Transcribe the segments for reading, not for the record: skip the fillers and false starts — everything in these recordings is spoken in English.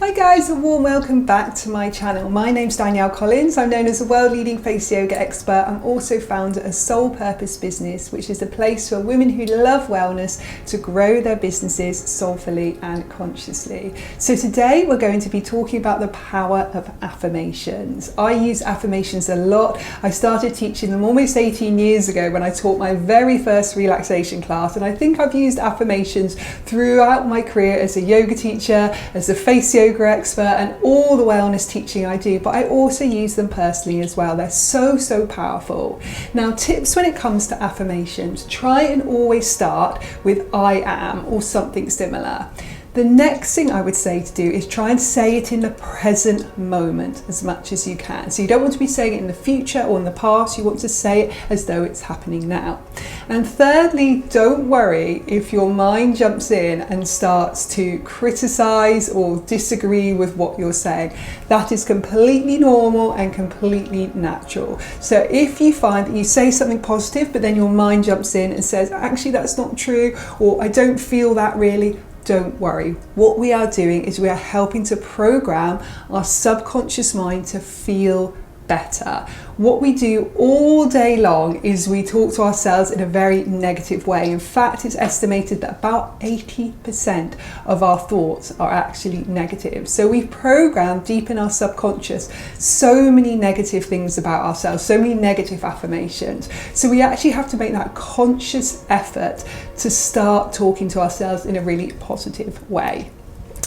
Hi guys, a warm welcome back to my channel. My name's Danielle Collins. I'm known as a world-leading face yoga expert. I'm also founder of Soul Purpose Business, which is a place for women who love wellness to grow their businesses soulfully and consciously. So today we're going to be talking about the power of affirmations. I use affirmations a lot. I started teaching them almost 18 years ago when I taught my very first relaxation class, and I think I've used affirmations throughout my career as a yoga teacher, as a face yoga expert, and all the wellness teaching I do, but I also use them personally as well. They're so powerful. Now, tips when it comes to affirmations: try and always start with I am or something similar. The next thing I would say to do is try and say it in the present moment as much as you can. So you don't want to be saying it in the future or in the past, you want to say it as though it's happening now. And thirdly, don't worry if your mind jumps in and starts to criticize or disagree with what you're saying. That is completely normal and completely natural. So if you find that you say something positive, but then your mind jumps in and says, actually that's not true, or I don't feel that really, don't worry. What we are doing is we are helping to program our subconscious mind to feel better. What we do all day long is we talk to ourselves in a very negative way. In fact, it's estimated that about 80% of our thoughts are actually negative. So we program deep in our subconscious so many negative things about ourselves, so many negative affirmations. So we actually have to make that conscious effort to start talking to ourselves in a really positive way.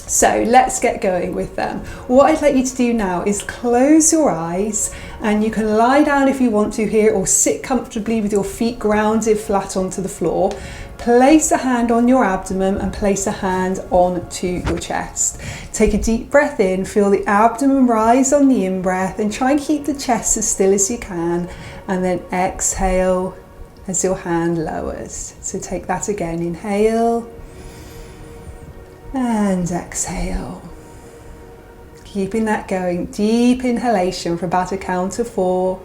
So let's get going with them. What I'd like you to do now is close your eyes, and you can lie down if you want to here, or sit comfortably with your feet grounded flat onto the floor. Place a hand on your abdomen and place a hand onto your chest. Take a deep breath in, feel the abdomen rise on the in-breath, and try and keep the chest as still as you can, and then exhale as your hand lowers. So take that again, inhale and exhale. Keeping that going. Deep inhalation for about a count of 4.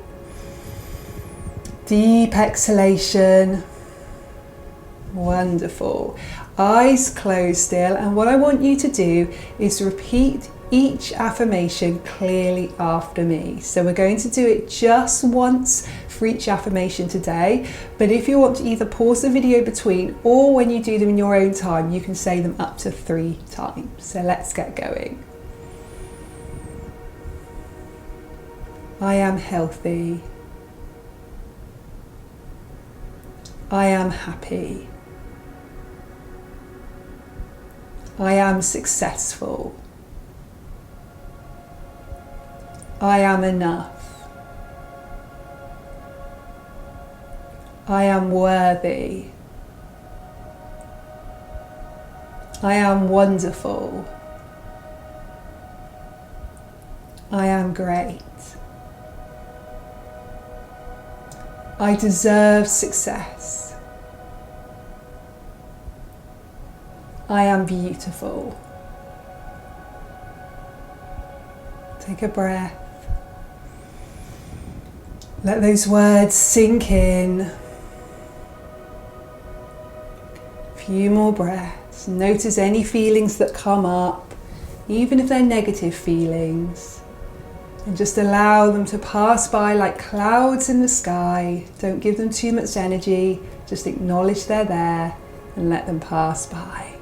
Deep exhalation. Wonderful. Eyes closed still, and what I want you to do is repeat each affirmation clearly after me. So we're going to do it just once for each affirmation today, but if you want to either pause the video between, or when you do them in your own time, you can say them up to 3 times. So let's get going. I am healthy. I am happy. I am successful. I am enough. I am worthy. I am wonderful. I am great. I deserve success. I am beautiful. Take a breath. Let those words sink in. Few more breaths. Notice any feelings that come up, even if they're negative feelings, and just allow them to pass by like clouds in the sky. Don't give them too much energy, just acknowledge they're there and let them pass by.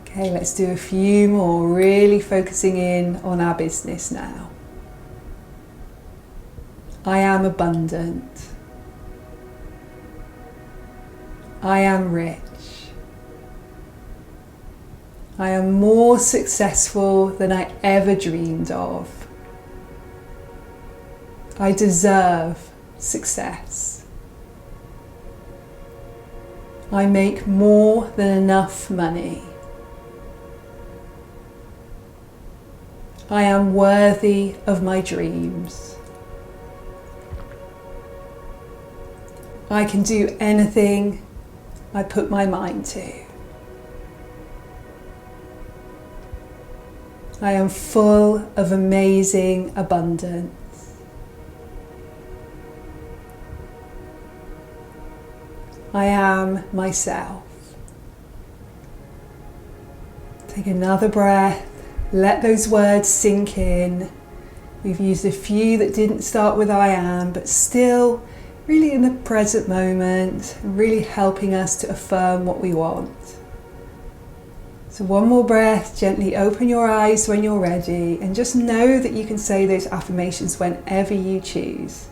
Okay, let's do a few more, really focusing in on our business now. I am abundant. I am rich. I am more successful than I ever dreamed of. I deserve success. I make more than enough money. I am worthy of my dreams. I can do anything I put my mind to. I am full of amazing abundance. I am myself. Take another breath. Let those words sink in. We've used a few that didn't start with I am, but still really in the present moment, really helping us to affirm what we want. So one more breath, gently open your eyes when you're ready, and just know that you can say those affirmations whenever you choose.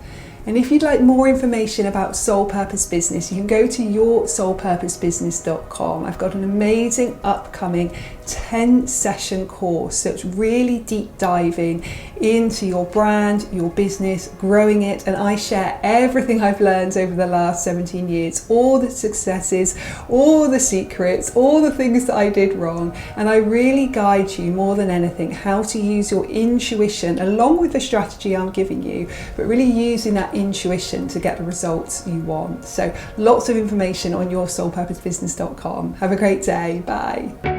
And if you'd like more information about Soul Purpose Business, you can go to yoursoulpurposebusiness.com. I've got an amazing upcoming 10-session course. So it's really deep diving into your brand, your business, growing it. And I share everything I've learned over the last 17 years, all the successes, all the secrets, all the things that I did wrong. And I really guide you more than anything how to use your intuition along with the strategy I'm giving you, but really using that intuition to get the results you want. So lots of information on yoursoulpurposebusiness.com. Have a great day. Bye.